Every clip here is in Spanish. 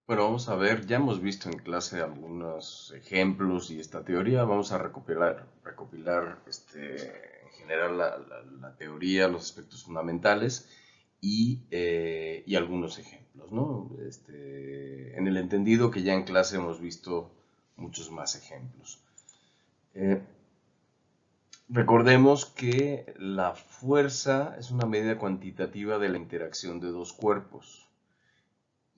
Bueno, vamos a ver, ya hemos visto en clase algunos ejemplos y esta teoría. Vamos a recopilar en general la teoría, los aspectos fundamentales y algunos ejemplos, ¿no? En el entendido que ya en clase hemos visto muchos más ejemplos. Eh, Recordemos que la fuerza es una medida cuantitativa de la interacción de dos cuerpos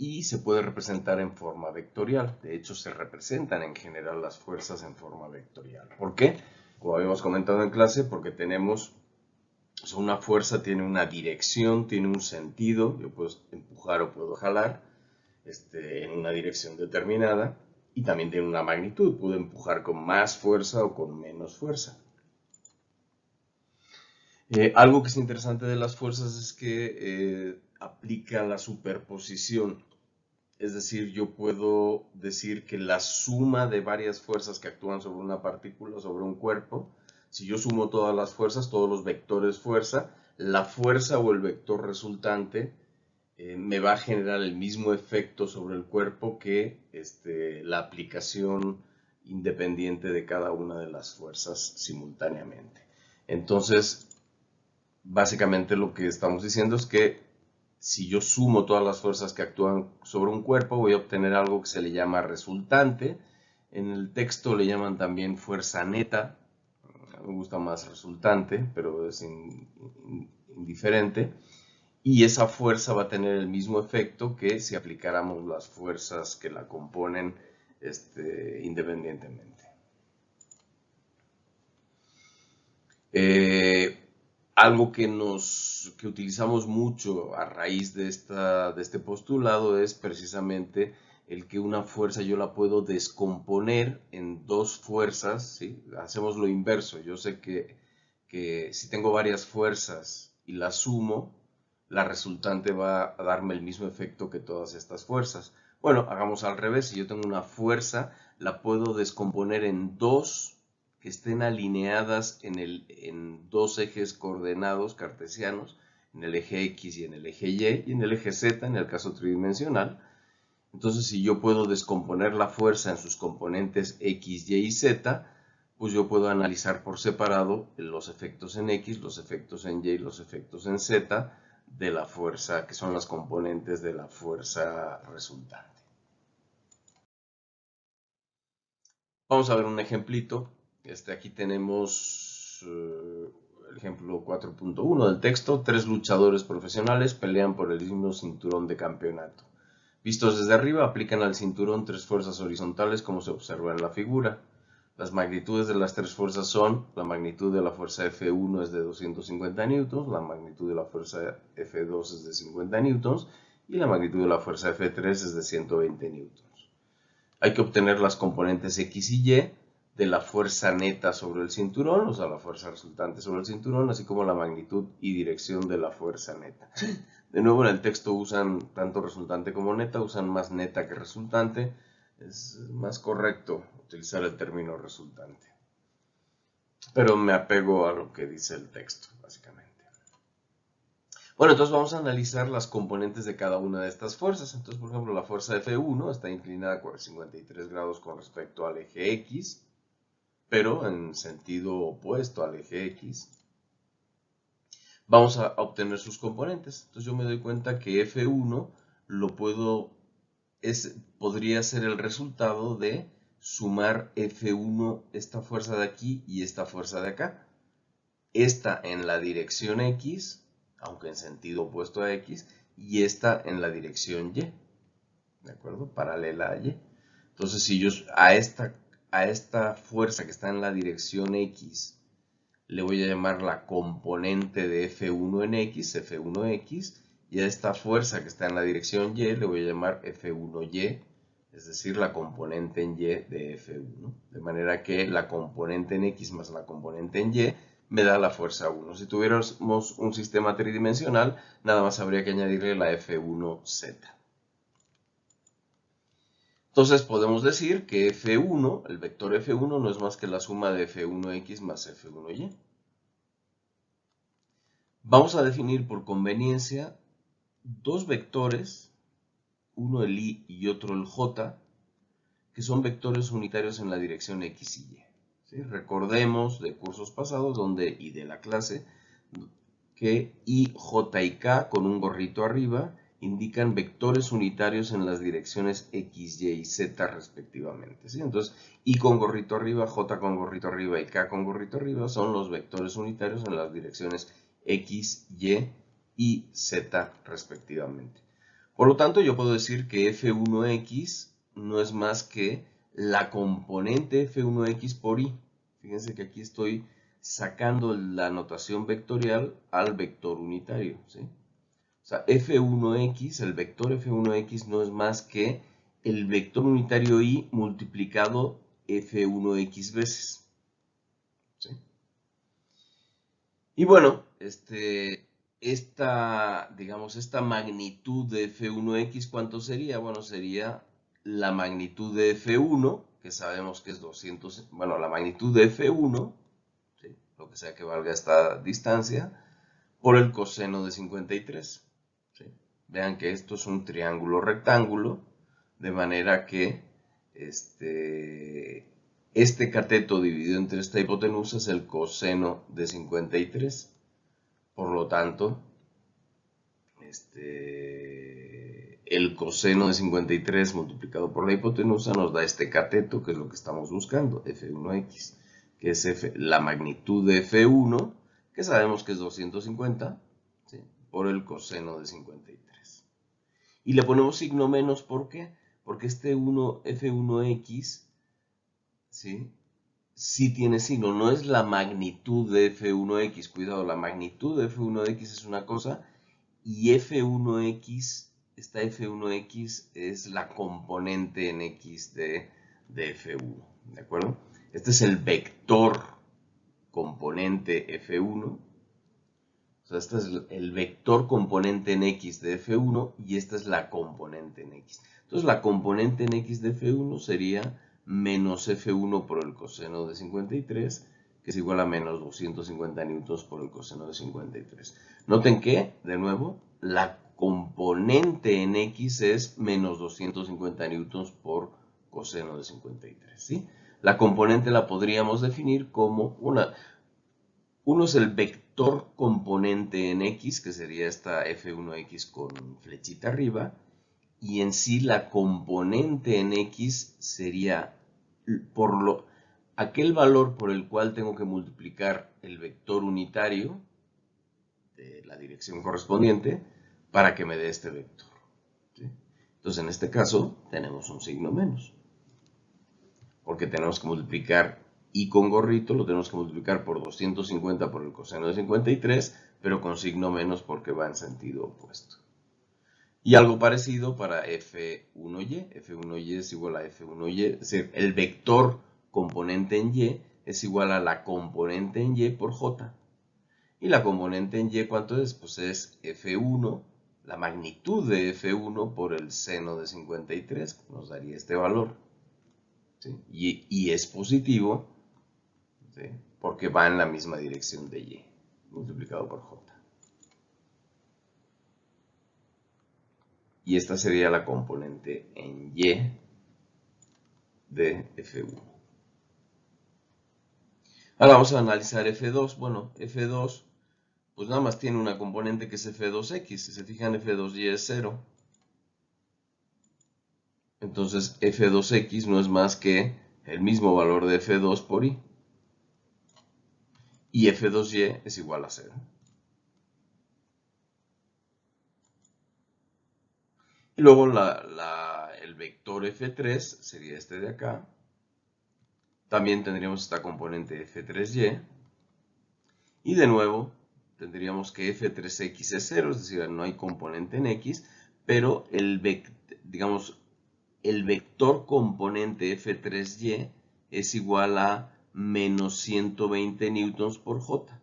y se puede representar en forma vectorial. De hecho, se representan en general las fuerzas en forma vectorial. ¿Por qué? Como habíamos comentado en clase, porque tenemos, o sea, una fuerza tiene una dirección, tiene un sentido, yo puedo empujar o puedo jalar en una dirección determinada, y también tiene una magnitud, puedo empujar con más fuerza o con menos fuerza. Algo que es interesante de las fuerzas es que aplica la superposición. Es decir, yo puedo decir que la suma de varias fuerzas que actúan sobre una partícula, sobre un cuerpo, si yo sumo todas las fuerzas, todos los vectores fuerza, la fuerza o el vector resultante me va a generar el mismo efecto sobre el cuerpo que la aplicación independiente de cada una de las fuerzas simultáneamente. Entonces, básicamente lo que estamos diciendo es que si yo sumo todas las fuerzas que actúan sobre un cuerpo, voy a obtener algo que se le llama resultante. En el texto le llaman también fuerza neta. Me gusta más resultante, pero es indiferente. Y esa fuerza va a tener el mismo efecto que si aplicáramos las fuerzas que la componen independientemente. Eh, Algo que utilizamos mucho a raíz de este postulado es precisamente el que una fuerza yo la puedo descomponer en dos fuerzas, ¿sí? Hacemos lo inverso. Yo sé que si tengo varias fuerzas y las sumo, la resultante va a darme el mismo efecto que todas estas fuerzas. Bueno, hagamos al revés. Si yo tengo una fuerza, la puedo descomponer en dos que estén alineadas en dos ejes coordenados cartesianos, en el eje X y en el eje Y en el eje Z en el caso tridimensional. Entonces, si yo puedo descomponer la fuerza en sus componentes X, Y y Z, pues yo puedo analizar por separado los efectos en X, los efectos en Y y los efectos en Z de la fuerza, que son las componentes de la fuerza resultante. Vamos a ver un ejemplito. Aquí tenemos el ejemplo 4.1 del texto. Tres luchadores profesionales pelean por el mismo cinturón de campeonato. Vistos desde arriba, aplican al cinturón tres fuerzas horizontales como se observa en la figura. Las magnitudes de las tres fuerzas son, la magnitud de la fuerza F1 es de 250 newtons, la magnitud de la fuerza F2 es de 50 newtons y la magnitud de la fuerza F3 es de 120 newtons. Hay que obtener las componentes X y Y de la fuerza neta sobre el cinturón, o sea, la fuerza resultante sobre el cinturón, así como la magnitud y dirección de la fuerza neta. De nuevo, en el texto usan tanto resultante como neta, usan más neta que resultante. Es más correcto utilizar el término resultante. Pero me apego a lo que dice el texto, básicamente. Bueno, entonces vamos a analizar las componentes de cada una de estas fuerzas. Entonces, por ejemplo, la fuerza F1 está inclinada a 53 grados con respecto al eje X, pero en sentido opuesto al eje X. Vamos a obtener sus componentes. Entonces yo me doy cuenta que F1 podría ser el resultado de sumar F1, esta fuerza de aquí y esta fuerza de acá. Esta en la dirección X, aunque en sentido opuesto a X, y esta en la dirección Y, ¿de acuerdo? Paralela a Y. Entonces, si yo a esta fuerza que está en la dirección X le voy a llamar la componente de F1 en X, F1X, y a esta fuerza que está en la dirección Y le voy a llamar F1Y, es decir, la componente en Y de F1. De manera que la componente en X más la componente en Y me da la fuerza 1. Si tuviéramos un sistema tridimensional, nada más habría que añadirle la F1Z. Entonces podemos decir que F1, el vector F1, no es más que la suma de F1X más F1Y. Vamos a definir por conveniencia dos vectores, uno el y y otro el j, que son vectores unitarios en la dirección x y y. ¿Sí? Recordemos de cursos pasados y de la clase que i, j y k con un gorrito arriba indican vectores unitarios en las direcciones x, y y z respectivamente. ¿Sí? Entonces, i con gorrito arriba, j con gorrito arriba y k con gorrito arriba son los vectores unitarios en las direcciones x, y z respectivamente. Por lo tanto, yo puedo decir que f1x no es más que la componente f1x por i. Fíjense que aquí estoy sacando la notación vectorial al vector unitario, ¿sí? O sea, f1x, el vector f1x no es más que el vector unitario i multiplicado f1x veces, ¿sí? Y bueno, esta magnitud de f1x, ¿cuánto sería? Bueno, sería la magnitud de f1, que sabemos que es 200, bueno, la magnitud de f1, ¿sí? Lo que sea que valga esta distancia, por el coseno de 53. ¿Sí? Vean que esto es un triángulo rectángulo, de manera que este cateto dividido entre esta hipotenusa es el coseno de 53. Por lo tanto, el coseno de 53 multiplicado por la hipotenusa nos da este cateto, que es lo que estamos buscando, f1x, que es la magnitud de f1, que sabemos que es 250, ¿sí? Por el coseno de 53. Y le ponemos signo menos, ¿por qué? Porque f1x, ¿sí? Sí tiene signo, no es la magnitud de f1x, cuidado, la magnitud de f1x es una cosa, y f1x, esta f1x es la componente en x de f1, ¿de acuerdo? Este es el vector componente f1, o sea, este es el vector componente en x de f1 y esta es la componente en x. Entonces la componente en x de f1 sería menos f1 por el coseno de 53, que es igual a menos 250 newtons por el coseno de 53. Noten que, de nuevo, la componente en x es menos 250 newtons por coseno de 53. ¿Sí? La componente la podríamos definir como uno es el vector componente en x, que sería esta f1x con flechita arriba, y en sí la componente en x sería aquel valor por el cual tengo que multiplicar el vector unitario de la dirección correspondiente para que me dé este vector. ¿Sí? Entonces, en este caso, tenemos un signo menos, porque tenemos que multiplicar y con gorrito lo tenemos que multiplicar por 250 por el coseno de 53, pero con signo menos porque va en sentido opuesto. Y algo parecido para f1y. f1y es igual a f1y, es decir, el vector componente en y es igual a la componente en y por j. Y la componente en y, ¿cuánto es? Pues es f1, la magnitud de f1 por el seno de 53, nos daría este valor. ¿Sí? Y es positivo, ¿sí? Porque va en la misma dirección de y, multiplicado por j. Y esta sería la componente en y de f1. Ahora vamos a analizar f2. Bueno, f2 pues nada más tiene una componente que es f2x. Si se fijan, f2y es 0. Entonces f2x no es más que el mismo valor de f2 por i. Y f2y es igual a 0. Y luego el vector f3 sería este de acá. También tendríamos esta componente f3y. Y de nuevo tendríamos que f3x es 0, es decir, no hay componente en x, pero el vector componente f3y es igual a menos 120 newtons por j.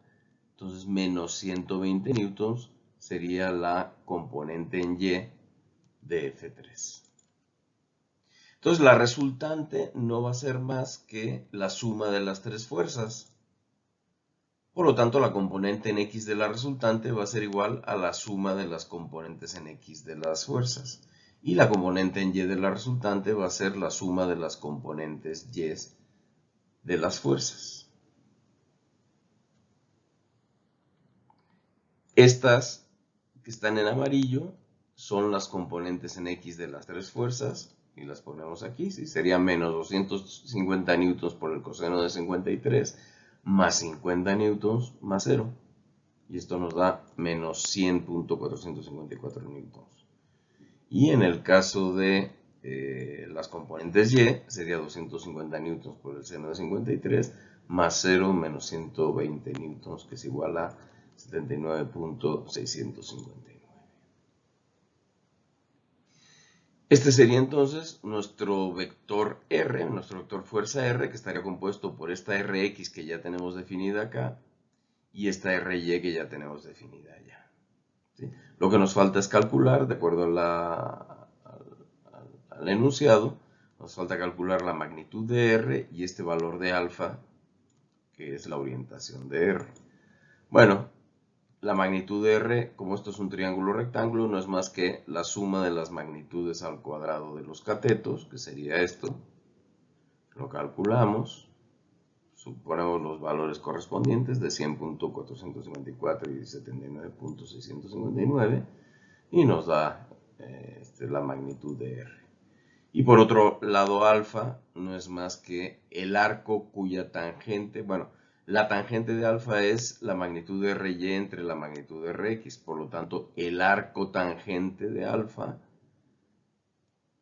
Entonces, menos 120 newtons sería la componente en y de f3. Entonces, la resultante no va a ser más que la suma de las tres fuerzas. Por lo tanto, la componente en x de la resultante va a ser igual a la suma de las componentes en x de las fuerzas. Y la componente en Y de la resultante va a ser la suma de las componentes Y de las fuerzas. Estas que están en amarillo son las componentes en X de las tres fuerzas, y las ponemos aquí, ¿sí? Sería menos 250 newtons por el coseno de 53, más 50 newtons más 0. Y esto nos da menos 100.454 newtons. Y en el caso de las componentes Y, sería 250 newtons por el seno de 53, más 0 menos 120 newtons, que es igual a 79.659. Este sería entonces nuestro vector R, nuestro vector fuerza R, que estaría compuesto por esta Rx que ya tenemos definida acá, y esta Ry que ya tenemos definida allá. ¿Sí? Lo que nos falta es calcular, de acuerdo al enunciado, nos falta calcular la magnitud de R y este valor de alfa, que es la orientación de R. Bueno, la magnitud de R, como esto es un triángulo rectángulo, no es más que la suma de las magnitudes al cuadrado de los catetos, que sería esto. Lo calculamos, suponemos los valores correspondientes de 100.454 y 79.659 y nos da la magnitud de R. Y por otro lado, alfa no es más que el arco cuya tangente, bueno, la tangente de alfa es la magnitud de Ry entre la magnitud de Rx, por lo tanto, el arco tangente de alfa,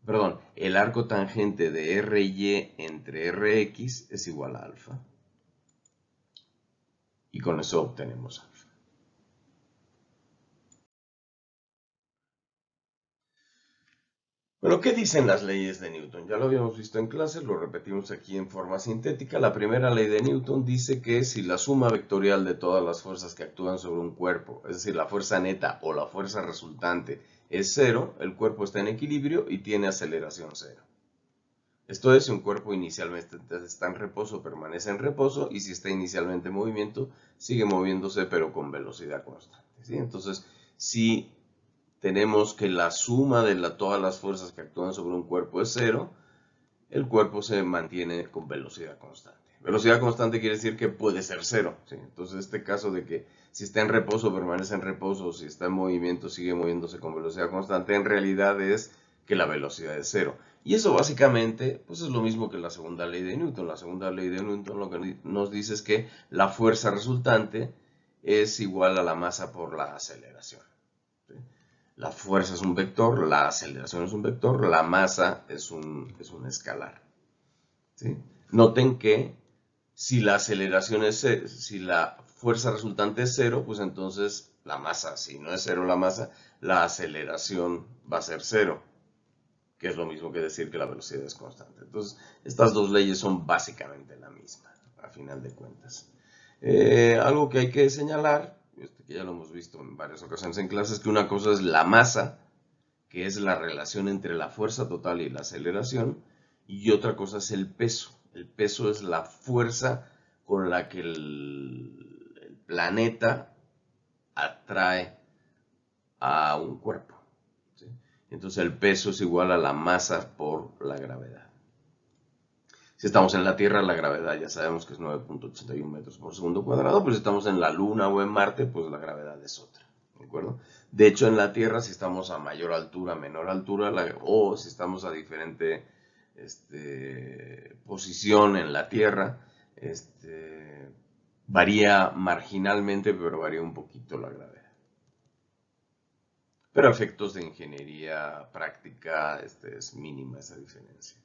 perdón, el arco tangente de Ry entre Rx es igual a alfa. Y con eso obtenemos alfa. Bueno, ¿qué dicen las leyes de Newton? Ya lo habíamos visto en clase, lo repetimos aquí en forma sintética. La primera ley de Newton dice que si la suma vectorial de todas las fuerzas que actúan sobre un cuerpo, es decir, la fuerza neta o la fuerza resultante, es cero, el cuerpo está en equilibrio y tiene aceleración cero. Esto es, si un cuerpo inicialmente está en reposo, permanece en reposo, y si está inicialmente en movimiento, sigue moviéndose pero con velocidad constante, ¿sí? Entonces, si tenemos que la suma de todas las fuerzas que actúan sobre un cuerpo es cero, el cuerpo se mantiene con velocidad constante. Velocidad constante quiere decir que puede ser cero, ¿sí? Entonces, este caso de que si está en reposo, permanece en reposo, si está en movimiento, sigue moviéndose con velocidad constante, en realidad es que la velocidad es cero. Y eso básicamente pues es lo mismo que la segunda ley de Newton. La segunda ley de Newton lo que nos dice es que la fuerza resultante es igual a la masa por la aceleración. ¿Sí? La fuerza es un vector, la aceleración es un vector, la masa es un escalar. ¿Sí? Noten que si la aceleración es si la fuerza resultante es cero, pues entonces la masa, si no es cero la masa, la aceleración va a ser cero, que es lo mismo que decir que la velocidad es constante. Entonces, estas dos leyes son básicamente la misma, a final de cuentas. Algo que hay que señalar, que ya lo hemos visto en varias ocasiones en clases, que una cosa es la masa, que es la relación entre la fuerza total y la aceleración, y otra cosa es el peso. El peso es la fuerza con la que el planeta atrae a un cuerpo, ¿sí? Entonces el peso es igual a la masa por la gravedad. Si estamos en la Tierra, la gravedad ya sabemos que es 9.81 metros por segundo cuadrado, pero si estamos en la Luna o en Marte, pues la gravedad es otra, ¿de acuerdo? De hecho, en la Tierra, si estamos a mayor altura, menor altura, o si estamos a diferente posición en la Tierra, varía marginalmente, pero varía un poquito la gravedad. Pero a efectos de ingeniería práctica, es mínima esa diferencia.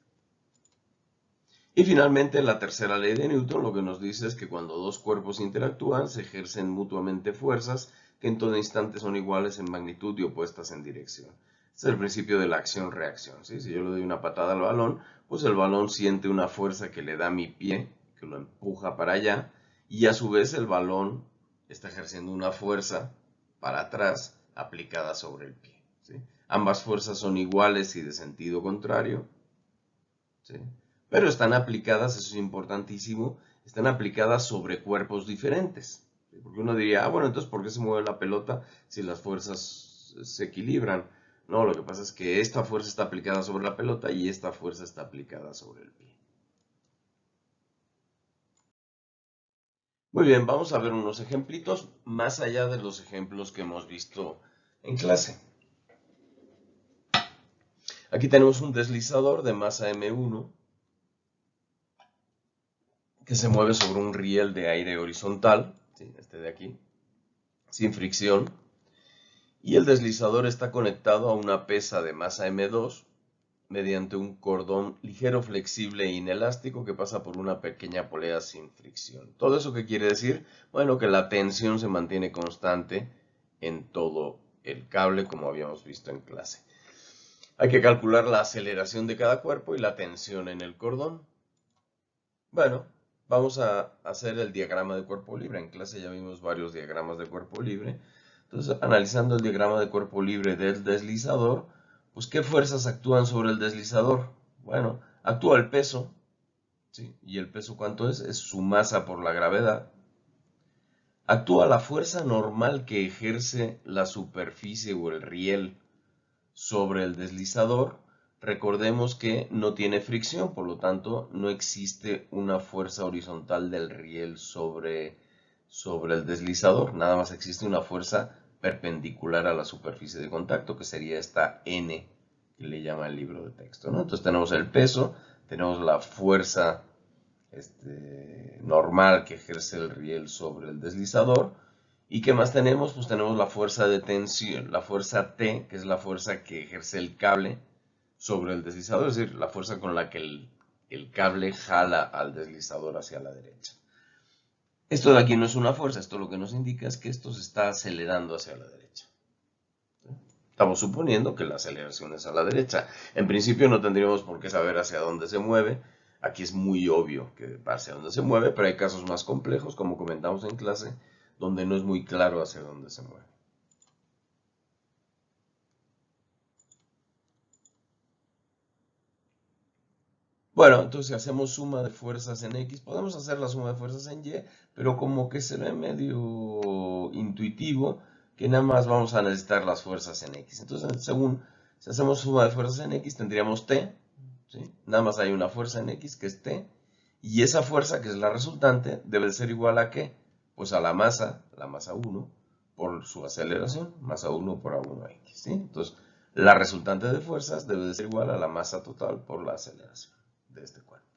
Y finalmente, la tercera ley de Newton lo que nos dice es que cuando dos cuerpos interactúan, se ejercen mutuamente fuerzas que en todo instante son iguales en magnitud y opuestas en dirección. Este es el principio de la acción-reacción, ¿sí? Si yo le doy una patada al balón, pues el balón siente una fuerza que le da mi pie, que lo empuja para allá, y a su vez el balón está ejerciendo una fuerza para atrás aplicada sobre el pie, ¿sí? Ambas fuerzas son iguales y de sentido contrario, ¿sí? Pero están aplicadas, eso es importantísimo, están aplicadas sobre cuerpos diferentes. Porque uno diría, bueno, entonces ¿por qué se mueve la pelota si las fuerzas se equilibran? No, lo que pasa es que esta fuerza está aplicada sobre la pelota y esta fuerza está aplicada sobre el pie. Muy bien, vamos a ver unos ejemplitos más allá de los ejemplos que hemos visto en clase. Aquí tenemos un deslizador de masa M1 que se mueve sobre un riel de aire horizontal, ¿sí? Este de aquí, sin fricción, y el deslizador está conectado a una pesa de masa M2 mediante un cordón ligero, flexible e inelástico que pasa por una pequeña polea sin fricción. ¿Todo eso qué quiere decir? Bueno, que la tensión se mantiene constante en todo el cable, como habíamos visto en clase. Hay que calcular la aceleración de cada cuerpo y la tensión en el cordón. Bueno, vamos a hacer el diagrama de cuerpo libre. En clase ya vimos varios diagramas de cuerpo libre. Entonces, analizando el diagrama de cuerpo libre del deslizador, pues ¿qué fuerzas actúan sobre el deslizador? Bueno, actúa el peso, ¿sí? ¿Y el peso cuánto es? Es su masa por la gravedad. Actúa la fuerza normal que ejerce la superficie o el riel sobre el deslizador. Recordemos que no tiene fricción, por lo tanto no existe una fuerza horizontal del riel sobre el deslizador, nada más existe una fuerza perpendicular a la superficie de contacto, que sería esta N que le llama el libro de texto, ¿no? Entonces tenemos el peso, tenemos la fuerza normal que ejerce el riel sobre el deslizador. ¿Y qué más tenemos? Pues tenemos la fuerza de tensión, la fuerza T, que es la fuerza que ejerce el cable sobre el deslizador, es decir, la fuerza con la que el cable jala al deslizador hacia la derecha. Esto de aquí no es una fuerza, esto lo que nos indica es que esto se está acelerando hacia la derecha. Estamos suponiendo que la aceleración es a la derecha. En principio no tendríamos por qué saber hacia dónde se mueve. Aquí es muy obvio que va hacia dónde se mueve, pero hay casos más complejos, como comentamos en clase, donde no es muy claro hacia dónde se mueve. Bueno, entonces si hacemos suma de fuerzas en X, podemos hacer la suma de fuerzas en Y, pero como que se ve medio intuitivo que nada más vamos a necesitar las fuerzas en X. Entonces, si hacemos suma de fuerzas en X, tendríamos T, ¿sí? Nada más hay una fuerza en X que es T, y esa fuerza, que es la resultante, debe de ser igual a ¿qué? Pues a la masa 1, por su aceleración, masa 1 por A1X, ¿sí? Entonces, la resultante de fuerzas debe de ser igual a la masa total por la aceleración de este cuerpo.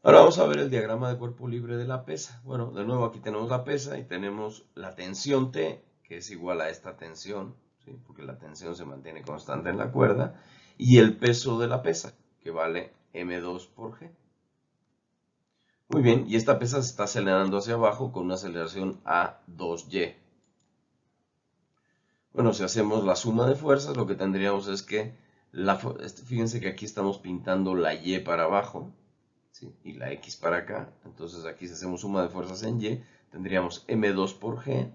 Ahora vamos a ver el diagrama de cuerpo libre de la pesa. Bueno, de nuevo aquí tenemos la pesa y tenemos la tensión T, que es igual a esta tensión, ¿sí? Porque la tensión se mantiene constante en la cuerda, y el peso de la pesa, que vale M2 por G. Muy bien, y esta pesa se está acelerando hacia abajo con una aceleración A2Y. Bueno, si hacemos la suma de fuerzas, lo que tendríamos es que, fíjense que aquí estamos pintando la Y para abajo, ¿sí? Y la X para acá. Entonces aquí si hacemos suma de fuerzas en Y, tendríamos M2 por G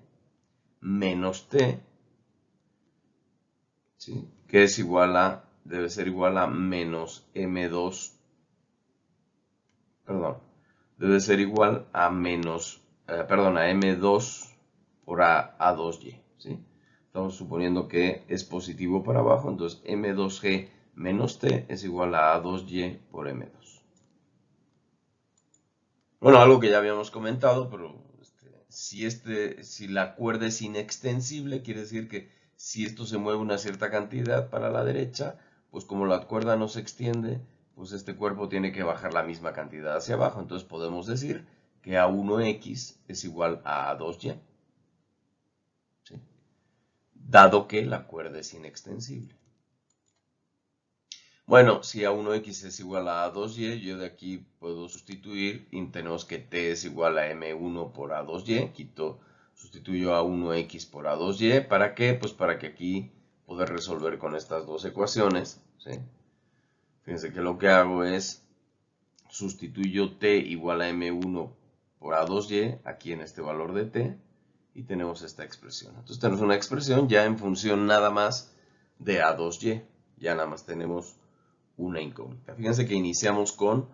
menos T, ¿sí? Que es igual a, debe ser igual a menos M2, perdón, debe ser igual a menos, perdón, a M2 por A2Y, ¿sí? Estamos suponiendo que es positivo para abajo, entonces M2G menos T es igual a A2Y por M2. Bueno, algo que ya habíamos comentado, pero si la cuerda es inextensible, quiere decir que si esto se mueve una cierta cantidad para la derecha, pues como la cuerda no se extiende, pues este cuerpo tiene que bajar la misma cantidad hacia abajo. Entonces podemos decir que A1X es igual a A2Y, ¿sí? Dado que la cuerda es inextensible. Bueno, si A1X es igual a A2Y, yo de aquí puedo sustituir y tenemos que T es igual a M1 por A2Y. Sustituyo A1X por A2Y. ¿Para qué? Pues para que aquí poder resolver con estas dos ecuaciones, ¿sí? Fíjense que lo que hago es sustituyo T igual a M1 por A2Y aquí en este valor de T y tenemos esta expresión. Entonces tenemos una expresión ya en función nada más de A2Y. Ya nada más tenemos una incógnita. Fíjense que iniciamos con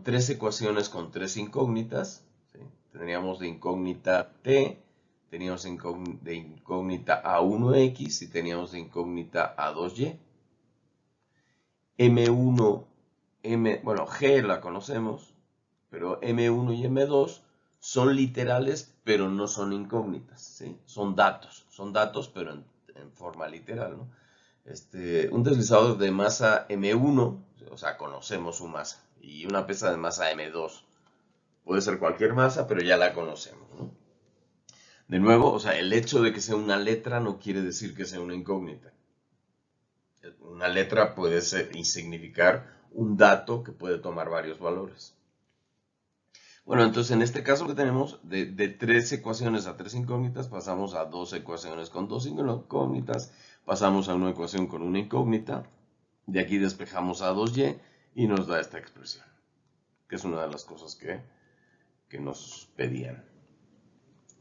tres ecuaciones con tres incógnitas, ¿sí? Tendríamos de incógnita T, teníamos de incógnita a 1x y teníamos de incógnita a 2y. M1, bueno, G la conocemos, pero M1 y M2 son literales, pero no son incógnitas, ¿sí? Son datos, pero en forma literal, ¿no? Un deslizador de masa M1, o sea, conocemos su masa, y una pieza de masa M2. Puede ser cualquier masa, pero ya la conocemos, ¿no? De nuevo, o sea, el hecho de que sea una letra no quiere decir que sea una incógnita. Una letra puede ser y significar un dato que puede tomar varios valores. Bueno, entonces en este caso que tenemos de 3 ecuaciones a 3 incógnitas, pasamos a 2 ecuaciones con 2 incógnitas, pasamos a una ecuación con una incógnita, de aquí despejamos a 2y y nos da esta expresión, que es una de las cosas que nos pedían.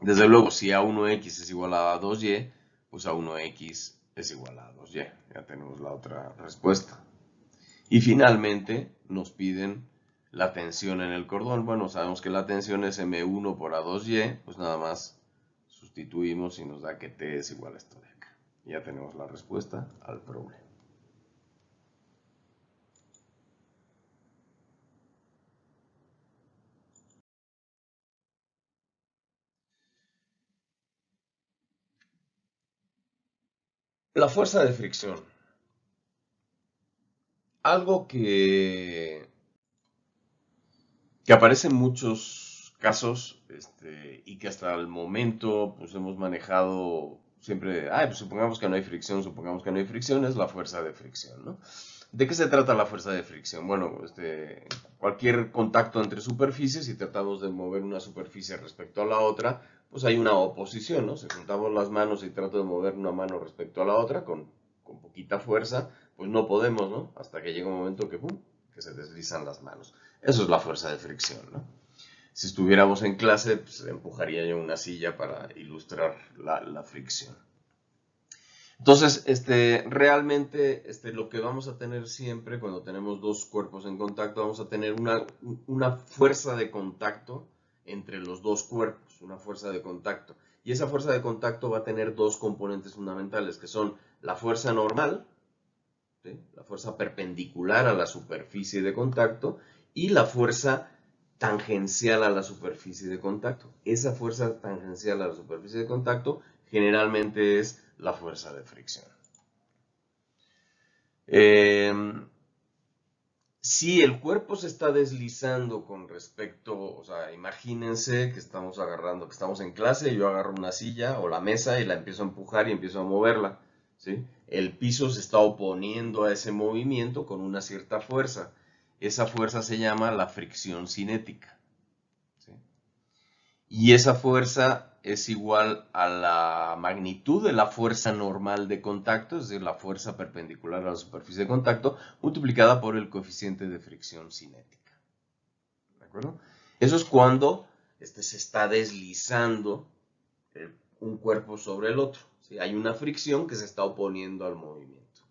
Desde luego, si A1x es igual a 2y, pues A1x es igual a 2y. Ya tenemos la otra respuesta. Y finalmente nos piden la tensión en el cordón. Bueno, sabemos que la tensión es M1 por A2y, pues nada más sustituimos y nos da que T es igual a esto de acá. Ya tenemos la respuesta al problema. La fuerza de fricción. Algo que aparece en muchos casos y que hasta el momento pues hemos manejado siempre, pues supongamos que no hay fricción, es la fuerza de fricción, ¿no? ¿De qué se trata la fuerza de fricción? Bueno, cualquier contacto entre superficies, si tratamos de mover una superficie respecto a la otra, pues hay una oposición, ¿no? Si juntamos las manos y trato de mover una mano respecto a la otra con poquita fuerza, pues no podemos, ¿no? Hasta que llega un momento que, ¡pum!, que se deslizan las manos. Eso es la fuerza de fricción, ¿no? Si estuviéramos en clase, pues empujaría yo una silla para ilustrar la fricción. Entonces, realmente lo que vamos a tener siempre cuando tenemos dos cuerpos en contacto, vamos a tener una fuerza de contacto entre los dos cuerpos, una fuerza de contacto. Y esa fuerza de contacto va a tener dos componentes fundamentales, que son la fuerza normal, ¿sí?, la fuerza perpendicular a la superficie de contacto, y la fuerza tangencial a la superficie de contacto. Esa fuerza tangencial a la superficie de contacto generalmente es la fuerza de fricción. Si el cuerpo se está deslizando con respecto, o sea, imagínense que estamos agarrando, que estamos en clase, yo agarro una silla o la mesa y la empiezo a empujar y empiezo a moverla, ¿sí? El piso se está oponiendo a ese movimiento con una cierta fuerza. Esa fuerza se llama la fricción cinética, ¿sí? Y esa fuerza es igual a la magnitud de la fuerza normal de contacto, es decir, la fuerza perpendicular a la superficie de contacto, multiplicada por el coeficiente de fricción cinética. ¿De acuerdo? Eso es cuando se está deslizando un cuerpo sobre el otro, ¿sí? Hay una fricción que se está oponiendo al movimiento.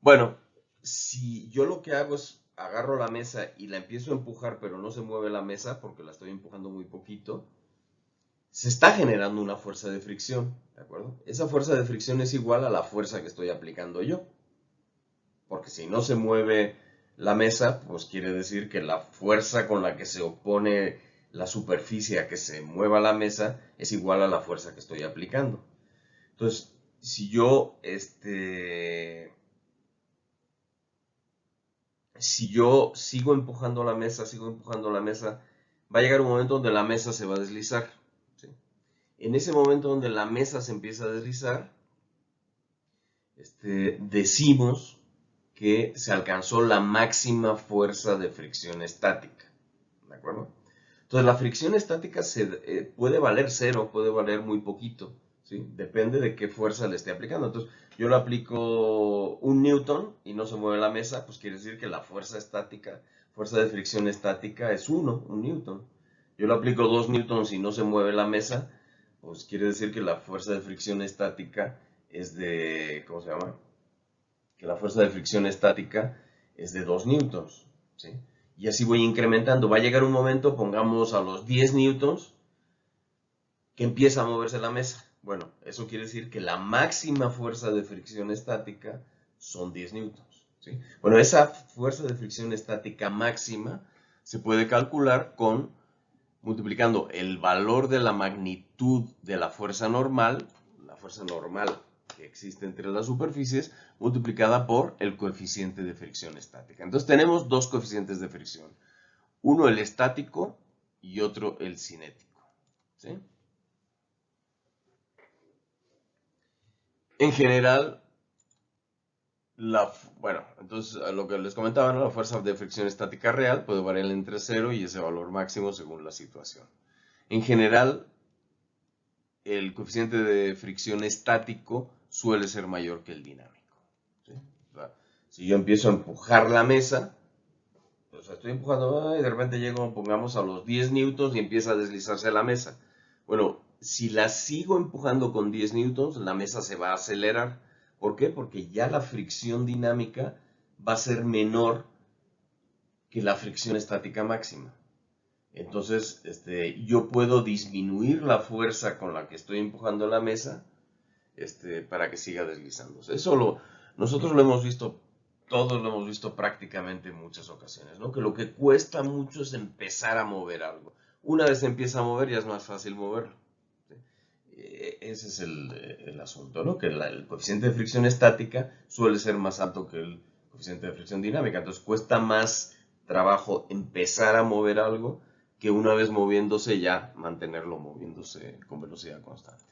Bueno, si yo lo que hago es agarro la mesa y la empiezo a empujar, pero no se mueve la mesa porque la estoy empujando muy poquito, se está generando una fuerza de fricción, ¿de acuerdo? Esa fuerza de fricción es igual a la fuerza que estoy aplicando yo. Porque si no se mueve la mesa, pues quiere decir que la fuerza con la que se opone la superficie a que se mueva la mesa es igual a la fuerza que estoy aplicando. Entonces, si yo sigo empujando la mesa, va a llegar un momento donde la mesa se va a deslizar, ¿sí? En ese momento donde la mesa se empieza a deslizar, decimos que se alcanzó la máxima fuerza de fricción estática, ¿de acuerdo? Entonces la fricción estática puede valer cero, puede valer muy poquito, ¿sí? Depende de qué fuerza le esté aplicando. Entonces yo le aplico 1 newton y no se mueve la mesa, pues quiere decir que la fuerza de fricción estática es 1 newton. Yo le aplico 2 newtons y no se mueve la mesa, pues quiere decir que la fuerza de fricción estática es de, ¿cómo se llama? Que la fuerza de fricción estática es de 2 newtons, ¿sí? Y así voy incrementando. Va a llegar un momento, pongamos a los 10 newtons, que empieza a moverse la mesa. Bueno, eso quiere decir que la máxima fuerza de fricción estática son 10 newtons. ¿Sí? Bueno, esa fuerza de fricción estática máxima se puede calcular multiplicando el valor de la magnitud de la fuerza normal que existe entre las superficies, multiplicada por el coeficiente de fricción estática. Entonces tenemos dos coeficientes de fricción. Uno el estático y otro el cinético. ¿Sí? En general, entonces lo que les comentaba, ¿no? La fuerza de fricción estática real puede variar entre 0 y ese valor máximo según la situación. En general, el coeficiente de fricción estático suele ser mayor que el dinámico. ¿Sí? O sea, si yo empiezo a empujar la mesa, o sea, estoy empujando y de repente llego, pongamos, a los 10 newtons y empieza a deslizarse la mesa. Bueno, si la sigo empujando con 10 newtons, la mesa se va a acelerar. ¿Por qué? Porque ya la fricción dinámica va a ser menor que la fricción estática máxima. Entonces, yo puedo disminuir la fuerza con la que estoy empujando la mesa para que siga deslizándose. Nosotros lo hemos visto, todos lo hemos visto prácticamente en muchas ocasiones, ¿no? Que lo que cuesta mucho es empezar a mover algo. Una vez se empieza a mover ya es más fácil moverlo. ¿Sí? Ese es el asunto, ¿no? Que el coeficiente de fricción estática suele ser más alto que el coeficiente de fricción dinámica. Entonces cuesta más trabajo empezar a mover algo que una vez moviéndose ya mantenerlo moviéndose con velocidad constante.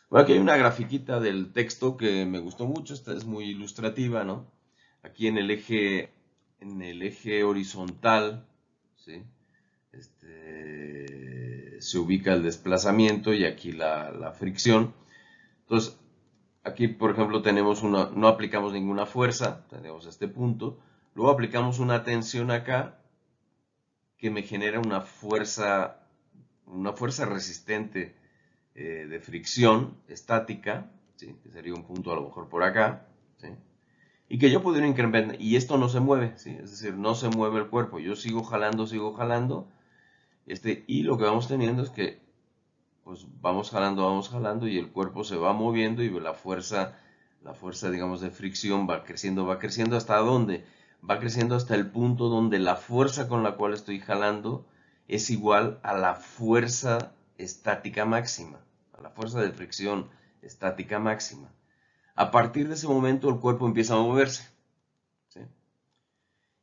Bueno, aquí hay una grafiquita del texto que me gustó mucho, esta es muy ilustrativa, ¿no? Aquí en el eje horizontal, ¿sí? Se ubica el desplazamiento y aquí la fricción. Entonces, aquí, por ejemplo, no aplicamos ninguna fuerza, tenemos este punto. Luego aplicamos una tensión acá que me genera una fuerza resistente de fricción estática, ¿sí? Que sería un punto a lo mejor por acá, ¿sí? Y que yo pudiera incrementar, y esto no se mueve, ¿sí? Es decir, no se mueve el cuerpo, yo sigo jalando, y lo que vamos teniendo es que pues vamos jalando y el cuerpo se va moviendo y la fuerza, digamos, de fricción va creciendo ¿hasta dónde? Va creciendo hasta el punto donde la fuerza con la cual estoy jalando es igual a la fuerza estática máxima, a la fuerza de fricción estática máxima. A partir de ese momento el cuerpo empieza a moverse. ¿Sí?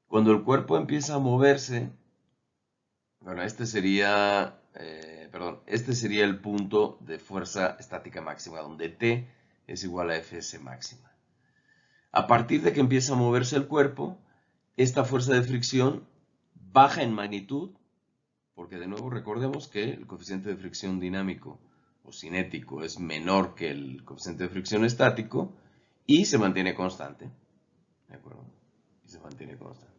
Cuando el cuerpo empieza a moverse, bueno, este sería el punto de fuerza estática máxima, donde T es igual a Fs máxima. A partir de que empieza a moverse el cuerpo, esta fuerza de fricción baja en magnitud, porque de nuevo recordemos que el coeficiente de fricción dinámico o cinético es menor que el coeficiente de fricción estático y se mantiene constante. ¿De acuerdo? Y se mantiene constante.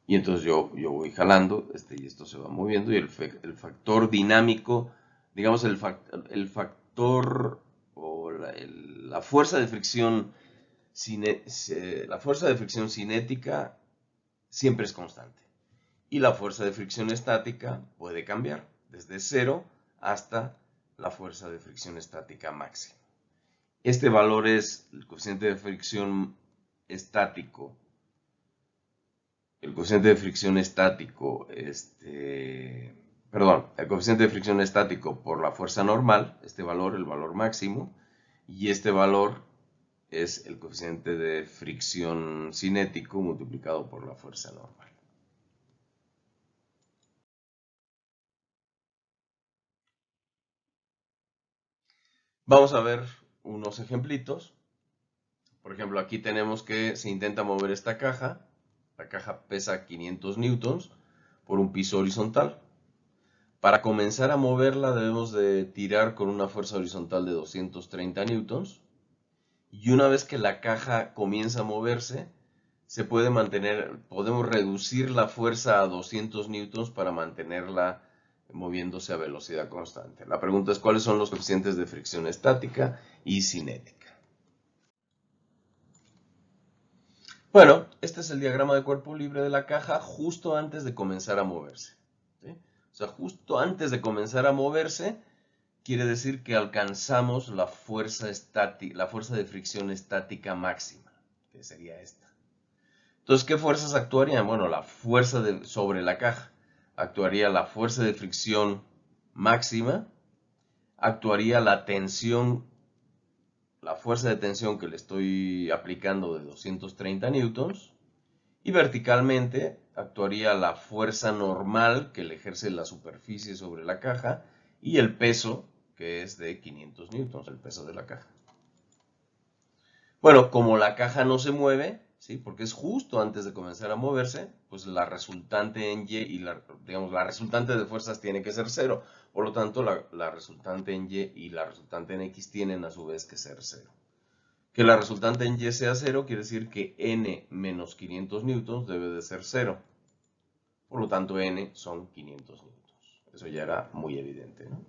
Y entonces yo voy jalando y esto se va moviendo y el factor dinámico, digamos el factor o la fuerza de fricción cinética siempre es constante. Y la fuerza de fricción estática puede cambiar desde 0 hasta la fuerza de fricción estática máxima. Este valor es el coeficiente de fricción estático. El coeficiente de fricción estático, el coeficiente de fricción estático por la fuerza normal, el valor máximo, y este valor es el coeficiente de fricción cinético multiplicado por la fuerza normal. Vamos a ver unos ejemplitos. Por ejemplo, aquí tenemos que se intenta mover esta caja. La caja pesa 500 newtons por un piso horizontal. Para comenzar a moverla debemos de tirar con una fuerza horizontal de 230 newtons. Y una vez que la caja comienza a moverse, podemos reducir la fuerza a 200 newtons para mantenerla moviéndose a velocidad constante. La pregunta es cuáles son los coeficientes de fricción estática y cinética. Bueno, este es el diagrama de cuerpo libre de la caja justo antes de comenzar a moverse. ¿Sí? O sea, justo antes de comenzar a moverse, quiere decir que alcanzamos la fuerza de fricción estática máxima, que sería esta. Entonces, ¿qué fuerzas actuarían? Bueno, la fuerza sobre la caja. Actuaría la fuerza de fricción máxima, actuaría la tensión, la fuerza de tensión que le estoy aplicando de 230 newtons, y verticalmente actuaría la fuerza normal que le ejerce la superficie sobre la caja y el peso, que es de 500 newtons, el peso de la caja. Bueno, como la caja no se mueve, ¿sí? Porque es justo antes de comenzar a moverse, pues la resultante en Y y la resultante de fuerzas tiene que ser 0. Por lo tanto, la resultante en Y y la resultante en X tienen a su vez que ser 0. Que la resultante en Y sea 0 quiere decir que N menos 500 newtons debe de ser 0. Por lo tanto, N son 500 newtons. Eso ya era muy evidente, ¿no?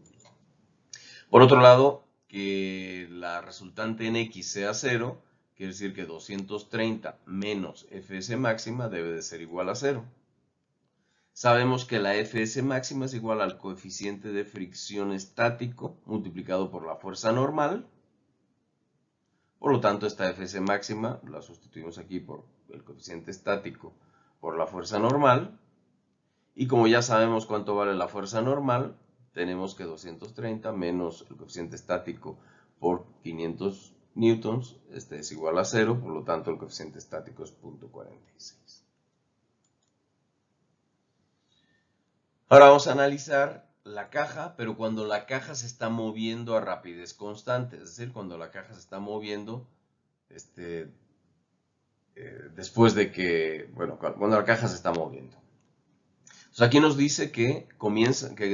Por otro lado, que la resultante en X sea 0, quiere decir que 230 menos Fs máxima debe de ser igual a 0. Sabemos que la Fs máxima es igual al coeficiente de fricción estático multiplicado por la fuerza normal. Por lo tanto, esta Fs máxima la sustituimos aquí por el coeficiente estático por la fuerza normal. Y como ya sabemos cuánto vale la fuerza normal, tenemos que 230 menos el coeficiente estático por 500 newtons es igual a 0, por lo tanto el coeficiente estático es 0.46. Ahora vamos a analizar la caja, pero cuando la caja se está moviendo a rapidez constante, es decir, cuando la caja se está moviendo después de que, bueno, cuando la caja se está moviendo. Entonces aquí nos dice que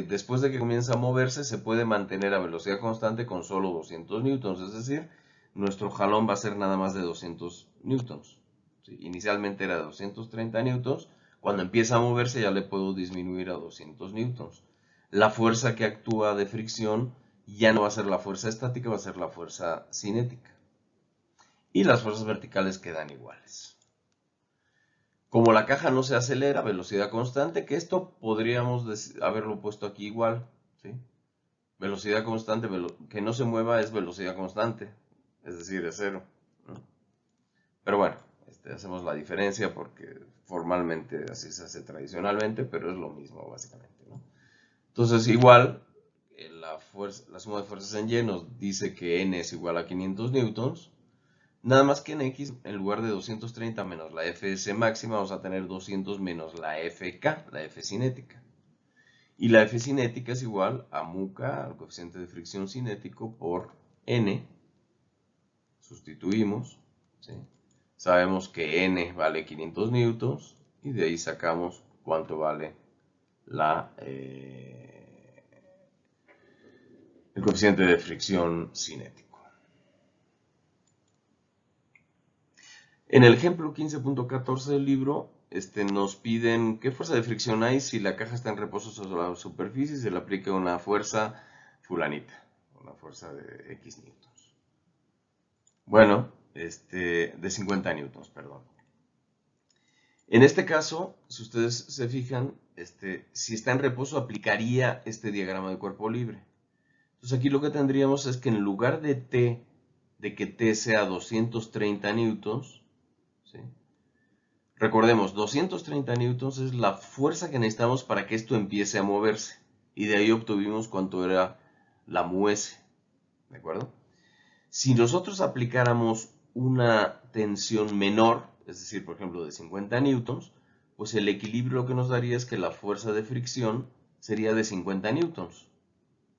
después de que comienza a moverse se puede mantener a velocidad constante con solo 200 newtons, es decir, nuestro jalón va a ser nada más de 200 newtons. ¿Sí? Inicialmente era de 230 newtons, cuando empieza a moverse ya le puedo disminuir a 200 newtons. La fuerza que actúa de fricción ya no va a ser la fuerza estática, va a ser la fuerza cinética. Y las fuerzas verticales quedan iguales. Como la caja no se acelera a velocidad constante, que esto podríamos haberlo puesto aquí igual, ¿sí? Velocidad constante, que no se mueva es velocidad constante, es decir, es 0, ¿no? Pero bueno, hacemos la diferencia porque formalmente así se hace tradicionalmente, pero es lo mismo básicamente, ¿no? Entonces igual, la suma de fuerzas en Y nos dice que N es igual a 500 newtons. Nada más que en X, en lugar de 230 menos la Fs máxima, vamos a tener 200 menos la Fk, la F cinética. Y la F cinética es igual a μk, al coeficiente de fricción cinético, por N. Sustituimos, ¿sí? Sabemos que N vale 500 newtons y de ahí sacamos cuánto vale el coeficiente de fricción cinético. En el ejemplo 15.14 del libro, nos piden qué fuerza de fricción hay si la caja está en reposo sobre la superficie y se le aplica una fuerza fulanita, una fuerza de X newtons. Bueno, de 50 newtons, perdón. En este caso, si ustedes se fijan, si está en reposo aplicaría este diagrama de cuerpo libre. Entonces aquí lo que tendríamos es que en lugar de que T sea 230 newtons, ¿sí? Recordemos, 230 newtons es la fuerza que necesitamos para que esto empiece a moverse. Y de ahí obtuvimos cuánto era la μs. ¿De acuerdo? Si nosotros aplicáramos una tensión menor, es decir, por ejemplo, de 50 newtons, pues el equilibrio lo que nos daría es que la fuerza de fricción sería de 50 newtons.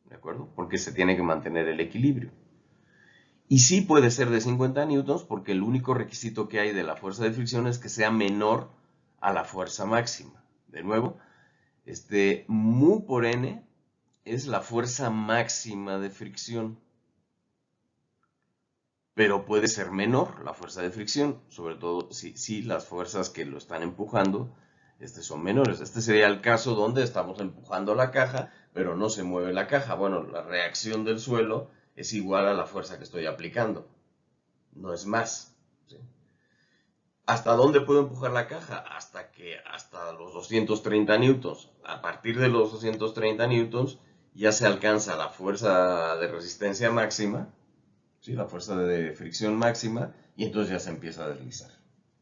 ¿De acuerdo? Porque se tiene que mantener el equilibrio. Y sí puede ser de 50 newtons porque el único requisito que hay de la fuerza de fricción es que sea menor a la fuerza máxima. De nuevo, mu por n es la fuerza máxima de fricción. Pero puede ser menor la fuerza de fricción, sobre todo si las fuerzas que lo están empujando son menores. Este sería el caso donde estamos empujando la caja, pero no se mueve la caja. Bueno, la reacción del suelo es igual a la fuerza que estoy aplicando, no es más, ¿sí? ¿Hasta dónde puedo empujar la caja? Hasta los 230 newtons. A partir de los 230 newtons ya se alcanza la fuerza de resistencia máxima, ¿sí? La fuerza de fricción máxima, y entonces ya se empieza a deslizar,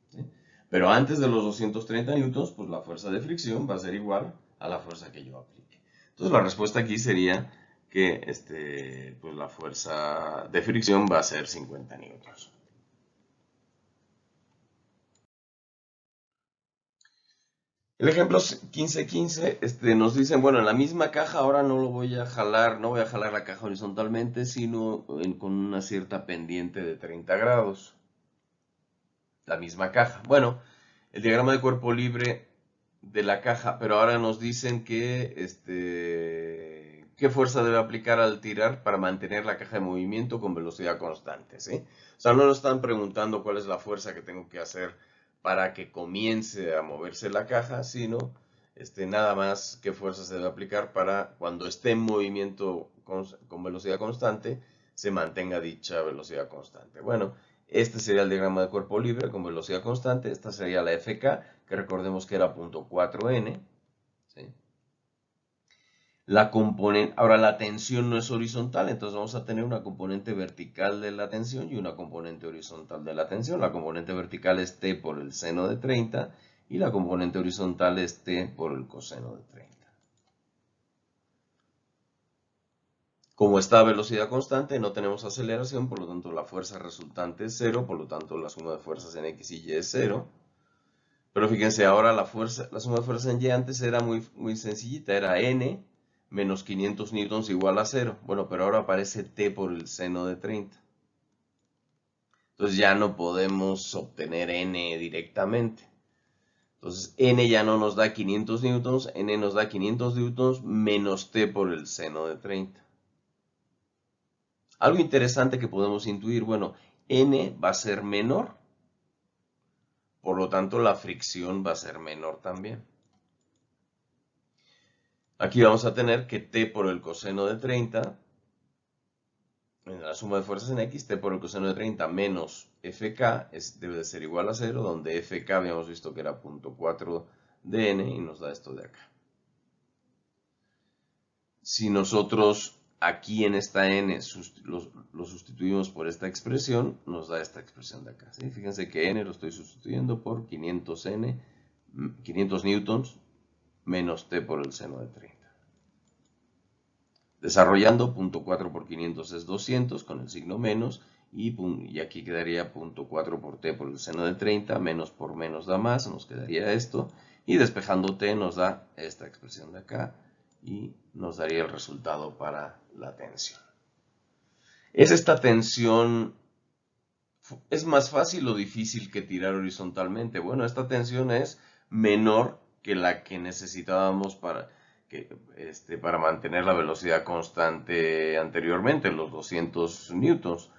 ¿sí? Pero antes de los 230 newtons, pues la fuerza de fricción va a ser igual a la fuerza que yo aplique. Entonces la respuesta aquí sería que pues la fuerza de fricción va a ser 50 newtons. El ejemplo 15-15 nos dicen, bueno, en la misma caja ahora no lo voy a jalar, no voy a jalar la caja horizontalmente, sino con una cierta pendiente de 30 grados. La misma caja. Bueno, el diagrama de cuerpo libre de la caja, pero ahora nos dicen qué fuerza debe aplicar al tirar para mantener la caja de movimiento con velocidad constante, ¿sí? O sea, no nos están preguntando cuál es la fuerza que tengo que hacer para que comience a moverse la caja, sino nada más qué fuerza se debe aplicar para cuando esté en movimiento con velocidad constante, se mantenga dicha velocidad constante. Bueno, este sería el diagrama de cuerpo libre con velocidad constante. Esta sería la FK, que recordemos que era 0.4N. ¿Sí? Ahora la tensión no es horizontal, entonces vamos a tener una componente vertical de la tensión y una componente horizontal de la tensión. La componente vertical es T por el seno de 30 y la componente horizontal es T por el coseno de 30. Como está a velocidad constante, no tenemos aceleración, por lo tanto la fuerza resultante es 0, por lo tanto la suma de fuerzas en X y Y es 0. Pero fíjense, ahora la suma de fuerzas en Y antes era muy sencillita, era N menos 500 newtons igual a 0. Bueno, pero ahora aparece T por el seno de 30. Entonces ya no podemos obtener N directamente. Entonces N ya no nos da 500 newtons, N nos da 500 newtons menos T por el seno de 30. Algo interesante que podemos intuir, bueno, N va a ser menor, por lo tanto la fricción va a ser menor también. Aquí vamos a tener que T por el coseno de 30, en la suma de fuerzas en X, T por el coseno de 30 menos FK debe de ser igual a 0, donde FK habíamos visto que era 0.4 de N y nos da esto de acá. Si nosotros aquí en esta N lo sustituimos por esta expresión, nos da esta expresión de acá, ¿sí? Fíjense que N lo estoy sustituyendo por 500 newtons menos T por el seno de 30. Desarrollando, 0.4 por 500 es 200 con el signo menos, y aquí quedaría 0.4 por t por el seno de 30, menos por menos da más, nos quedaría esto, y despejando t nos da esta expresión de acá, y nos daría el resultado para la tensión. ¿Es esta tensión, es más fácil o difícil que tirar horizontalmente? Bueno, esta tensión es menor que la que necesitábamos para mantener la velocidad constante anteriormente, los 200 newtons.